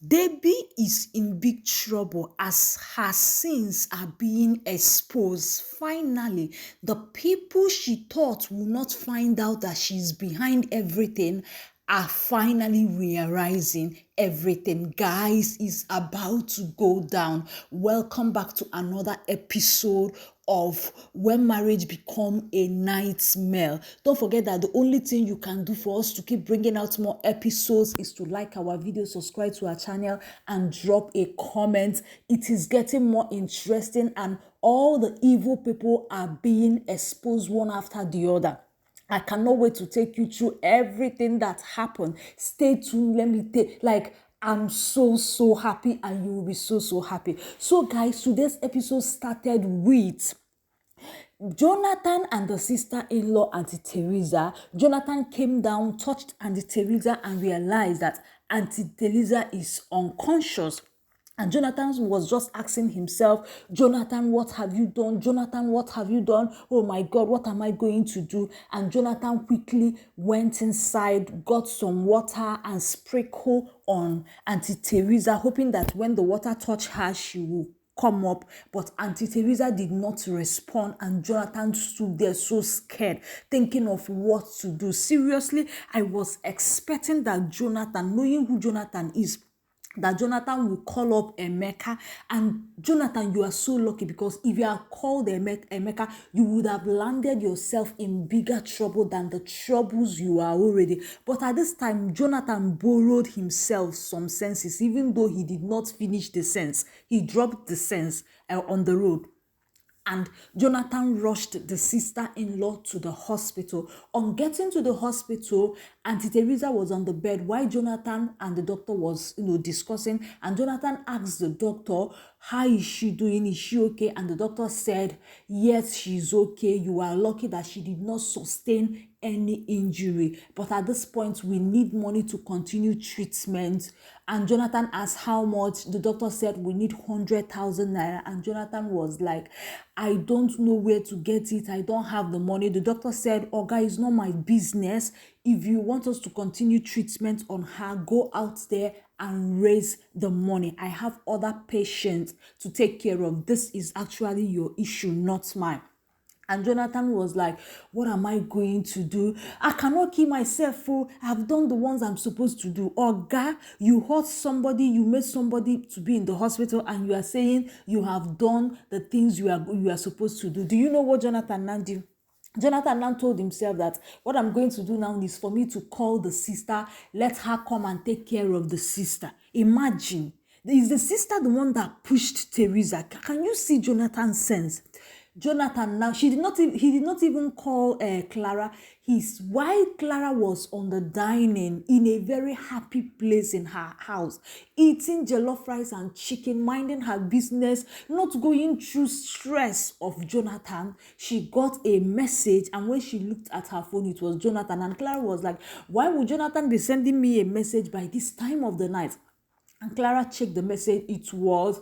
Debbie is in big trouble as her sins are being exposed. Finally, the people she thought would not find out that she's behind everything are finally realizing everything. Guys, is about to go down. Welcome back to another episode of when marriage become a nightmare. Don't forget that the only thing you can do for us to keep bringing out more episodes is to like our video, subscribe to our channel, and drop a comment. It is getting more interesting, and all the evil people are being exposed one after the other. I cannot wait to take you through everything that happened. Stay tuned. Let me take, I'm so happy, and you will be so happy. So guys, today's episode started with Jonathan and the sister-in-law, Auntie Teresa. Jonathan came down, touched Auntie Teresa, and realized that Auntie Teresa is unconscious. And Jonathan was just asking himself, Jonathan, what have you done? Jonathan, what have you done? Oh my God, what am I going to do? And Jonathan quickly went inside, got some water and sprinkled on Auntie Teresa, hoping that when the water touched her, she will come up. But Auntie Teresa did not respond, and Jonathan stood there so scared, thinking of what to do. Seriously, I was expecting that Jonathan, knowing who Jonathan is, that Jonathan will call up Emeka. And Jonathan, you are so lucky, because if you had called Emeka, you would have landed yourself in bigger trouble than the troubles you are already. But at this time, Jonathan borrowed himself some senses, even though he did not finish the sense. He dropped the sense on the road. And Jonathan rushed the sister-in-law to the hospital. On getting to the hospital, Auntie Teresa was on the bed while Jonathan and the doctor was, discussing. And Jonathan asked the doctor, how is she doing? Is she okay? And the doctor said, yes, she's okay. You are lucky that she did not sustain any injury. But at this point, we need money to continue treatment. And Jonathan asked how much. The doctor said, we need 100,000 naira. And Jonathan was like, I don't know where to get it. I don't have the money. The doctor said, Oga, it's not my business. If you want us to continue treatment on her, go out there and raise the money. I have other patients to take care of. This is actually your issue, not mine. And Jonathan was like, what am I going to do? I cannot kill myself, fool. I've done the ones I'm supposed to do. Oga, you hurt somebody, you made somebody to be in the hospital, and you are saying you have done the things you are supposed to do. Do you know what Jonathan now did? Jonathan now told himself that what I'm going to do now is for me to call the sister, let her come and take care of the sister. Imagine, is the sister the one that pushed Teresa? Can you see Jonathan's sense? Jonathan now, he did not even call Clara. While Clara was on the dining in a very happy place in her house, eating jollof rice and chicken, minding her business, not going through stress of Jonathan, she got a message. And when she looked at her phone, it was Jonathan. And Clara was like, why would Jonathan be sending me a message by this time of the night? And Clara checked the message. It was,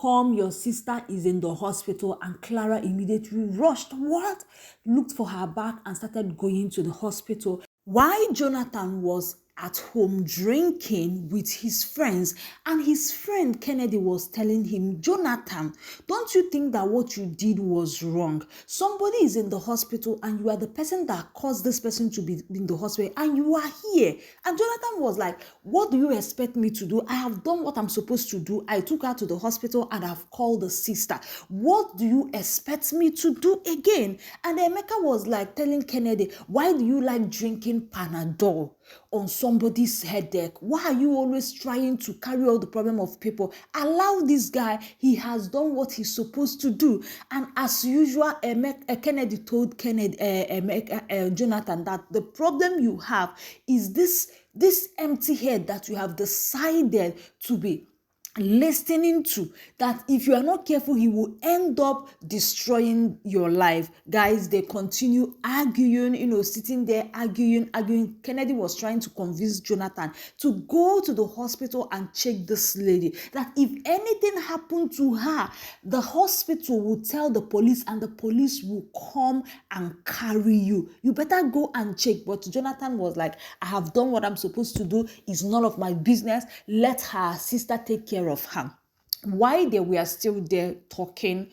come, your sister is in the hospital. And Clara immediately rushed, what? Looked for her bag and started going to the hospital. While Jonathan was at home drinking with his friends, and his friend Kennedy was telling him, Jonathan, don't you think that what you did was wrong? Somebody is in the hospital and you are the person that caused this person to be in the hospital, and you are here. And Jonathan was like, what do you expect me to do? I have done what I'm supposed to do. I took her to the hospital and I've called the sister. What do you expect me to do again? And Emeka was like telling Kennedy, why do you like drinking Panadol on somebody's headache? Why are you always trying to carry all the problem of people? Allow this guy. He has done what he's supposed to do. And as usual, Kennedy told Jonathan that the problem you have is this empty head that you have decided to be listening to, that if you are not careful, he will end up destroying your life. Guys, they continue arguing, sitting there arguing. Kennedy was trying to convince Jonathan to go to the hospital and check this lady, that if anything happened to her, the hospital will tell the police and the police will come and carry you. You better go and check. But Jonathan was like, I have done what I'm supposed to do. It's none of my business. Let her sister take care of her. While they were still there talking,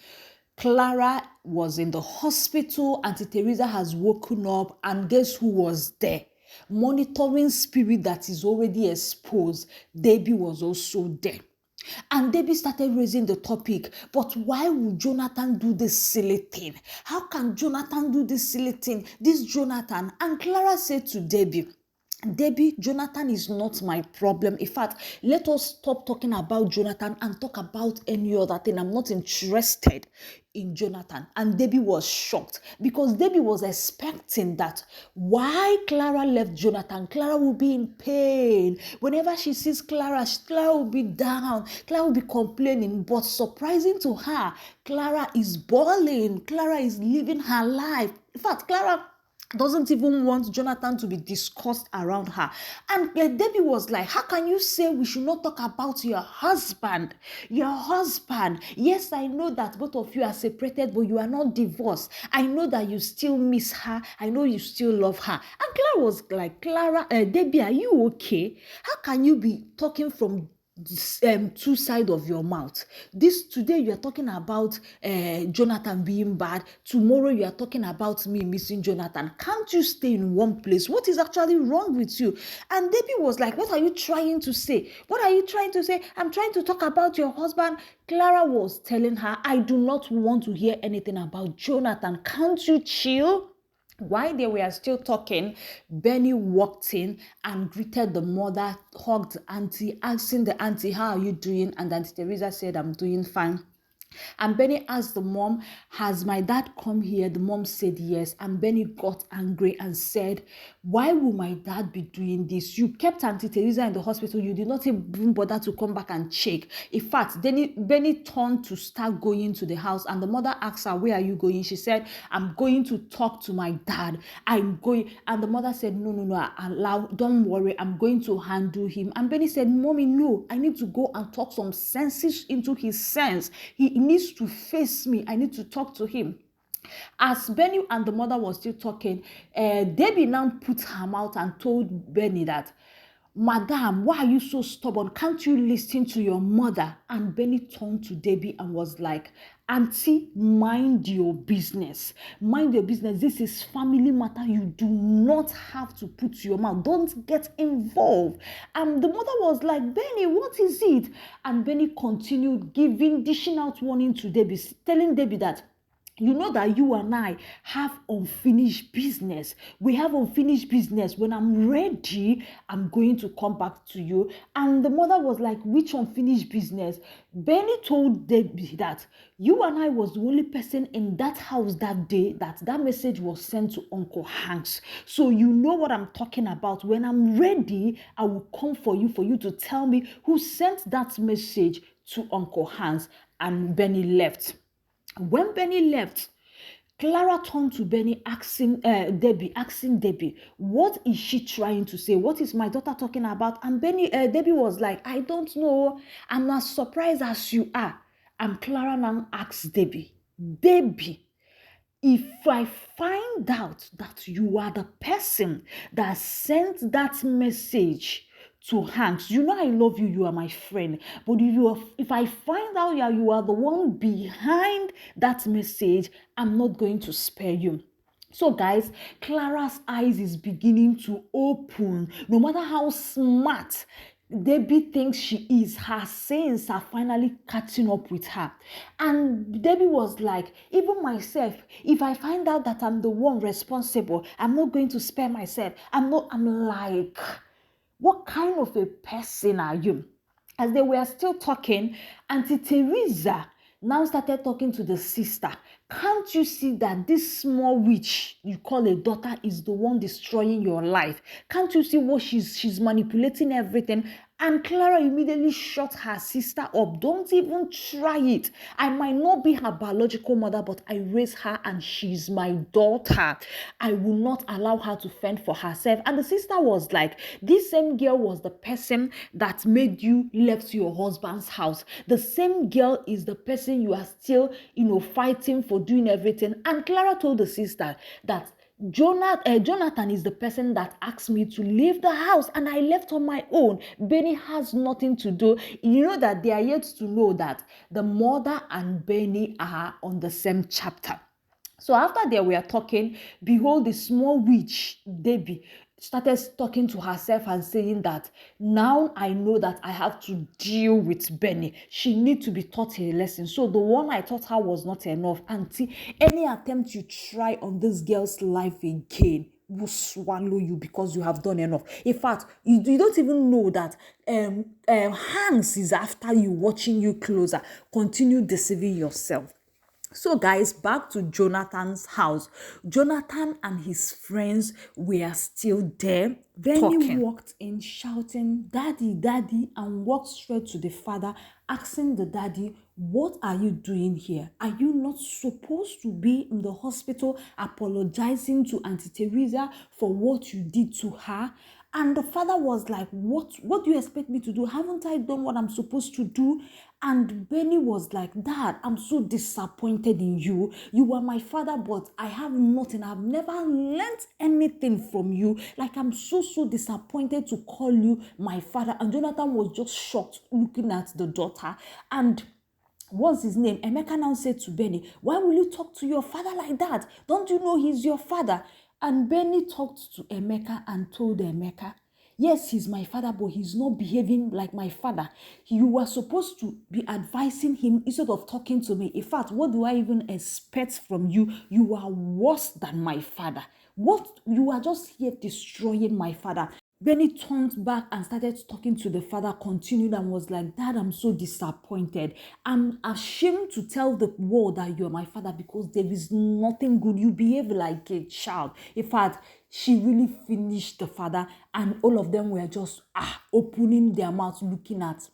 Clara was in the hospital. Auntie Teresa has woken up, and guess who was there? Monitoring spirit that is already exposed. Debbie was also there. And Debbie started raising the topic, but why would Jonathan do this silly thing? How can Jonathan do this silly thing? This Jonathan. And Clara said to Debbie, Jonathan is not my problem. In fact, let us stop talking about Jonathan and talk about any other thing. I'm not interested in Jonathan. And Debbie was shocked because Debbie was expecting that why Clara left Jonathan, Clara will be in pain. Whenever she sees Clara will be down. Clara will be complaining. But surprising to her, Clara is bawling. Clara is living her life. In fact, Clara doesn't even want Jonathan to be discussed around her. And Debbie was like, how can you say we should not talk about your husband? Your husband. Yes, I know that both of you are separated, but you are not divorced. I know that you still miss her. I know you still love her. And Clara was like, Debbie, are you okay? How can you be talking from two sides of your mouth? Today you are talking about Jonathan being bad. Tomorrow you are talking about me missing Jonathan. Can't you stay in one place? What is actually wrong with you? And Debbie was like, what are you trying to say? What are you trying to say? I'm trying to talk about your husband. Clara was telling her, I do not want to hear anything about Jonathan. Can't you chill? While they were still talking, Benny walked in and greeted the mother, hugged the auntie, asking the auntie, how are you doing? And Auntie Teresa said, I'm doing fine. And Benny asked the mom, has my dad come here? The mom said yes. And Benny got angry and said, why will my dad be doing this? You kept Auntie Teresa in the hospital. You did not even bother to come back and check. In fact, Benny turned to start going to the house, and the mother asked her, where are you going? She said, I'm going to talk to my dad. I'm going. And the mother said, no, don't worry. I'm going to handle him. And Benny said, Mommy, no, I need to go and talk some senses into his sense. He needs to face me. I need to talk to him. As Benny and the mother was still talking, Debbie now put her mouth and told Benny that, Madam, why are you so stubborn? Can't you listen to your mother? And Benny turned to Debbie and was like, Auntie, mind your business. Mind your business. This is family matter. You do not have to put your mouth. Don't get involved. And the mother was like, Benny, what is it? And Benny continued dishing out warning to Debbie, telling Debbie that, you know that you and I have unfinished business. We have unfinished business. When I'm ready, I'm going to come back to you. And the mother was like, which unfinished business? Benny told Debbie that you and I was the only person in that house that day that message was sent to Uncle Hanks. So you know what I'm talking about. When I'm ready, I will come for you to tell me who sent that message to Uncle Hanks. And Benny left. When Benny left, Clara turned to Benny, asking Debbie, what is she trying to say? What is my daughter talking about? And Debbie was like, I don't know. I'm as surprised as you are. And Clara now asked Debbie, if I find out that you are the person that sent that message to Hanks, you know I love you, you are my friend. But if I find out that you are the one behind that message, I'm not going to spare you. So guys, Clara's eyes is beginning to open. No matter how smart Debbie thinks she is, her sins are finally catching up with her. And Debbie was like, even myself, if I find out that I'm the one responsible, I'm not going to spare myself. I'm like, what kind of a person are you? As they were still talking, Auntie Teresa now started talking to the sister. Can't you see that this small witch you call a daughter is the one destroying your life? Can't you see what she's manipulating everything? And Clara immediately shut her sister up. Don't even try it. I might not be her biological mother, but I raised her and she's my daughter. I will not allow her to fend for herself. And the sister was like, this same girl was the person that made you left your husband's house. The same girl is the person you are still, fighting for doing everything. And Clara told the sister that Jonathan is the person that asked me to leave the house and I left on my own. Benny has nothing to do. You know that they are yet to know that the mother and Benny are on the same chapter. So after they were talking, behold, the small witch, Debbie, started talking to herself and saying that now I know that I have to deal with Benny. She needs to be taught a lesson. So the one I taught her was not enough. Auntie, any attempt you try on this girl's life again will swallow you because you have done enough. In fact, you don't even know that Hans is after you, watching you closer. Continue deceiving yourself. So guys, back to Jonathan's house. Jonathan and his friends were still there. Benny walked in shouting, "Daddy, Daddy," and walked straight to the father, asking the daddy, "What are you doing here? Are you not supposed to be in the hospital apologizing to Auntie Teresa for what you did to her?" And the father was like, what do you expect me to do? Haven't I done what I'm supposed to do? And Benny was like, "Dad, I'm so disappointed in you. You were my father, but I have nothing. I've never learned anything from you. Like, I'm so disappointed to call you my father." And Jonathan was just shocked looking at the daughter. And what's his name? Emeka now said to Benny, "Why will you talk to your father like that? Don't you know he's your father?" And Benny talked to Emeka and told Emeka, "Yes, he's my father, but he's not behaving like my father. You were supposed to be advising him instead of talking to me. In fact, what do I even expect from you? You are worse than my father. What? You are just here destroying my father." Benny turned back and started talking to the father, continued and was like, "Dad, I'm so disappointed. I'm ashamed to tell the world that you're my father because there is nothing good. You behave like a child." In fact, she really finished the father and all of them were just opening their mouths looking at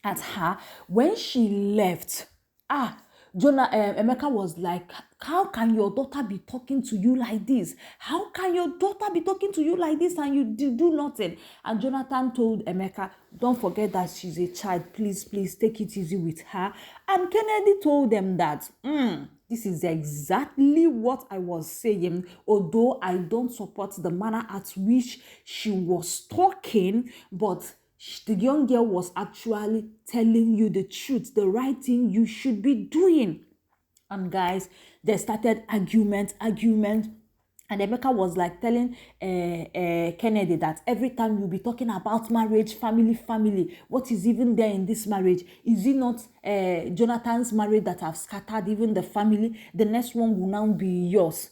her. When she left, Emeka was like, "How can your daughter be talking to you like this? How can your daughter be talking to you like this and you do nothing?" And Jonathan told Emeka, "Don't forget that she's a child. Please take it easy with her." And Kennedy told them that, "This is exactly what I was saying. Although I don't support the manner at which she was talking, but the young girl was actually telling you the truth, the right thing you should be doing." And guys, they started argument. And Emeka was like telling Kennedy that every time you'll be talking about marriage, family, what is even there in this marriage? Is it not Jonathan's marriage that have scattered even the family? The next one will now be yours.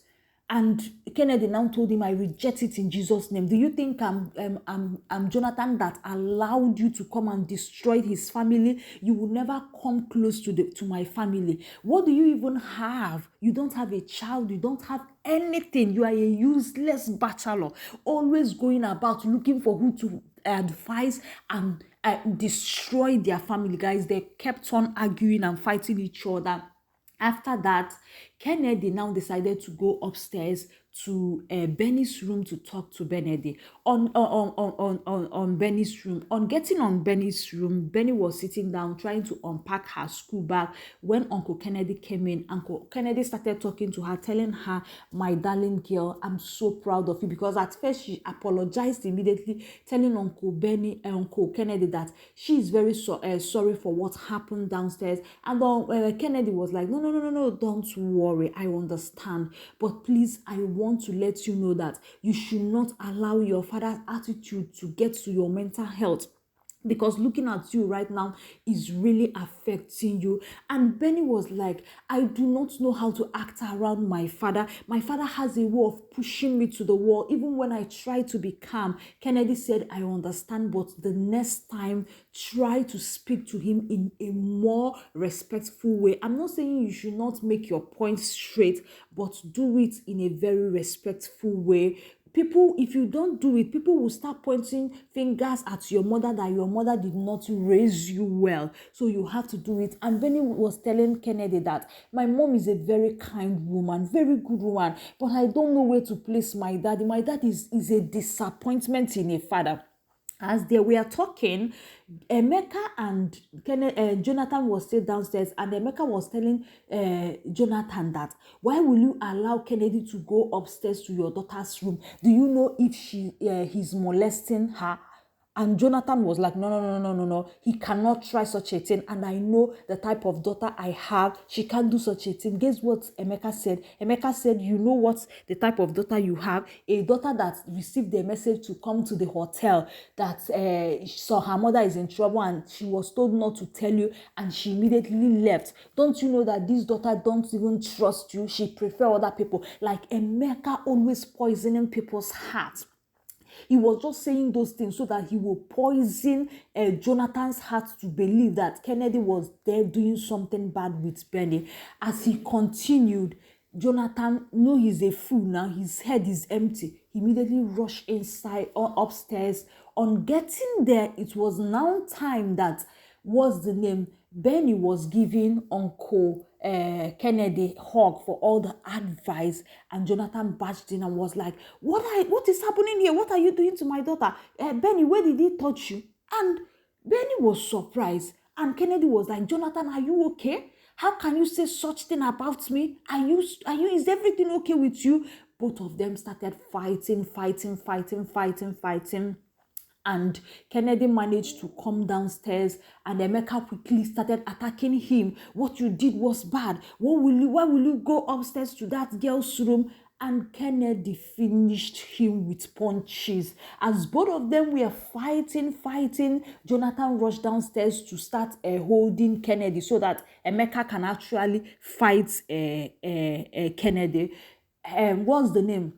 And Kennedy now told him, "I reject it in Jesus' name. Do you think I'm Jonathan that allowed you to come and destroy his family? You will never come close to my family. What do you even have? You don't have a child. You don't have anything. You are a useless bachelor, always going about looking for who to advise and destroy their family." Guys, they kept on arguing and fighting each other. After that, Kennedy now decided to go upstairs to Benny's room to talk to Benny. On Benny's room. On getting on Benny's room, Benny was sitting down trying to unpack her school bag when Uncle Kennedy came in. Uncle Kennedy started talking to her, telling her, "My darling girl, I'm so proud of you," because at first she apologized immediately, telling Uncle Kennedy that she is very sorry for what happened downstairs. And Kennedy was like, no, don't worry, I understand, but please, I want to let you know that you should not allow your father's attitude to get to your mental health, because looking at you right now is really affecting you." And Benny was like, "I do not know how to act around my father. My father has a way of pushing me to the wall, even when I try to be calm." Kennedy said, "I understand, but the next time, try to speak to him in a more respectful way. I'm not saying you should not make your point straight, but do it in a very respectful way. people, if you don't do it, people will start pointing fingers at your mother that your mother did not raise you well. So you have to do it. And Benny was telling Kennedy that my mom is a very kind woman, very good woman, but I don't know where to place my daddy. My dad is a disappointment in a father. As they were talking, Emeka and Jonathan was still downstairs, and Emeka was telling Jonathan that, why will you allow Kennedy to go upstairs to your daughter's room? Do you know if he's molesting her? And Jonathan was like, no, no, no, no, no, no. He cannot try such a thing. And I know the type of daughter I have. She can't do such a thing. Guess what Emeka said? Emeka said, you know what the type of daughter you have? A daughter that received a message to come to the hotel that saw her mother is in trouble and she was told not to tell you and she immediately left. Don't you know that this daughter don't even trust you? She prefer other people. Like Emeka always poisoning people's hearts. He was just saying those things so that he will poison Jonathan's heart to believe that Kennedy was there doing something bad with Benny. As he continued, Jonathan, no, he's a fool now. His head is empty. He immediately rushed inside or upstairs. On getting there, it was now time that, what's the name? Benny was giving Uncle Kennedy hug for all the advice, and Jonathan barged in and was like, what is happening here? What are you doing to my daughter? Benny, where did he touch you? And Benny was surprised, and Kennedy was like, Jonathan, are you okay? How can you say such thing about me? Is everything okay with you? Both of them started fighting. And Kennedy managed to come downstairs, and Emeka quickly started attacking him. What you did was bad. Why will you go upstairs to that girl's room? And Kennedy finished him with punches. As both of them were fighting, Jonathan rushed downstairs to start holding Kennedy so that Emeka can actually fight Kennedy. What's the name?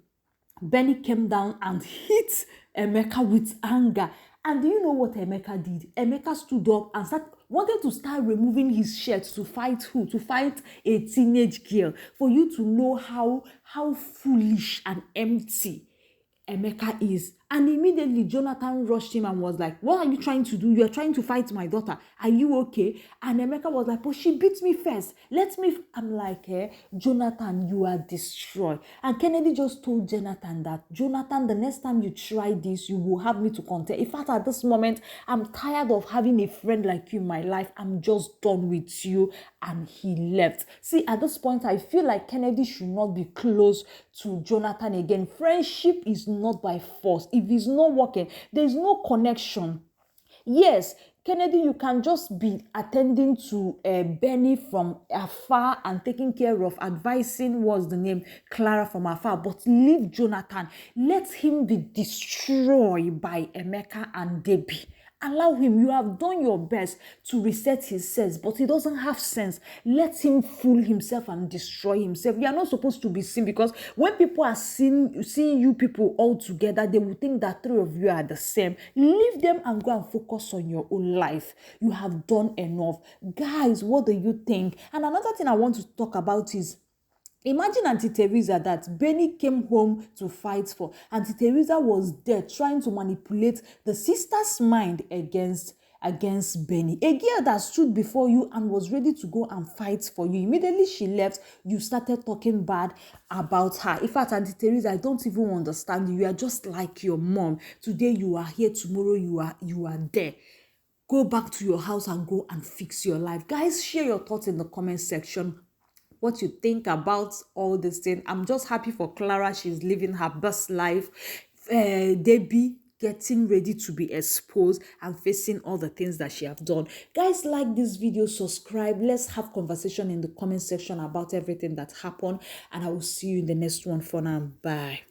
Benny came down and hit Emeka with anger. And do you know what Emeka did? Emeka stood up and wanted to start removing his shirt to fight who? To fight a teenage girl. For you to know how foolish and empty Emeka is. And immediately Jonathan rushed him and was like, what are you trying to do? You are trying to fight my daughter. Are you okay? And Emeka was like, but she beat me first. I'm like, Jonathan, you are destroyed. And Kennedy just told Jonathan that, Jonathan, the next time you try this, you will have me to contest. In fact, at this moment, I'm tired of having a friend like you in my life. I'm just done with you. And he left. See, at this point, I feel like Kennedy should not be close to Jonathan again. Friendship is not by force. If it's not working, there's no connection. Yes, Kennedy, you can just be attending to Benny from afar and taking care of, advising, what's the name, Clara from afar, but leave Jonathan. Let him be destroyed by Emeka and Debbie. Allow him. You have done your best to reset his sense, but he doesn't have sense. Let him fool himself and destroy himself. You are not supposed to be seen, because when people are seeing you people all together, they will think that three of you are the same. Leave them and go and focus on your own life. You have done enough. Guys, what do you think? And another thing I want to talk about is, imagine Auntie Teresa that Benny came home to fight for. Auntie Teresa was there trying to manipulate the sister's mind against Benny. A girl that stood before you and was ready to go and fight for you. Immediately she left, you started talking bad about her. In fact, Auntie Teresa, I don't even understand you. You are just like your mom. Today you are here, tomorrow you are there. Go back to your house and go and fix your life. Guys, share your thoughts in the comment section. What you think about all this thing. I'm just happy for Clara. She's living her best life. Debbie getting ready to be exposed and facing all the things that she have done. Guys, like this video, subscribe. Let's have conversation in the comment section about everything that happened, and I will see you in the next one. For now, bye.